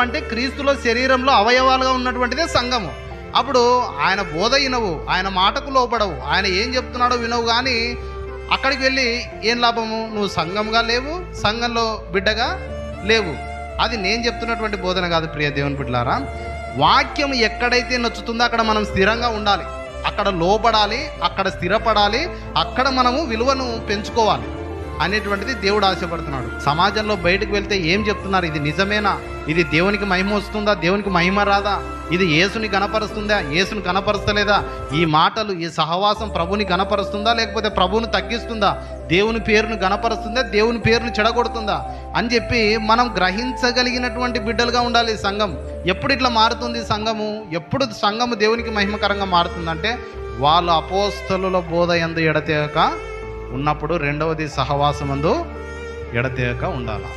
అంటే క్రీస్తులో శరీరంలో అవయవాలుగా ఉన్నటువంటిదే సంఘము. అప్పుడు ఆయన బోధ వినవు, ఆయన మాటకు లోపడవు, ఆయన ఏం చెప్తున్నాడో వినవు. కానీ అక్కడికి వెళ్ళి ఏం లాభము? నువ్వు సంఘంగా లేవు, సంఘంలో బిడ్డగా లేవు. అది నేను చెప్తున్నటువంటి బోధన కాదు ప్రియ దేవుని బిడ్డలారా. వాక్యం ఎక్కడైతే నచ్చుతుందో అక్కడ మనం స్థిరంగా ఉండాలి, అక్కడ లోపడాలి, అక్కడ స్థిరపడాలి, అక్కడ మనము విలువను పెంచుకోవాలి అనేటువంటిది దేవుడు ఆశపడుతున్నాడు. సమాజంలో బయటకు వెళ్తే ఏం చెప్తున్నారు? ఇది నిజమేనా? ఇది దేవునికి మహిమ వస్తుందా? దేవునికి మహిమ రాదా? ఇది యేసుని గణపరుస్తుందా? యేసుని గణపరుస్తలేదా? ఈ మాటలు, ఈ సహవాసం ప్రభుని గణపరుస్తుందా లేకపోతే ప్రభువుని తగ్గిస్తుందా? దేవుని పేరును గణపరుస్తుందా దేవుని పేరును చెడగొడుతుందా అని చెప్పి మనం గ్రహించగలిగినటువంటి బిడ్డలుగా ఉండాలి. సంఘం ఎప్పుడు ఇట్లా మారుతుంది? ఎప్పుడు సంఘము దేవునికి మహిమకరంగా మారుతుందంటే వాళ్ళు అపోస్తలుల బోధ యందు ఎడతెగక ఉన్నప్పుడు, రెండవది సహవాసమందు ఎడతెగక ఉండాలి.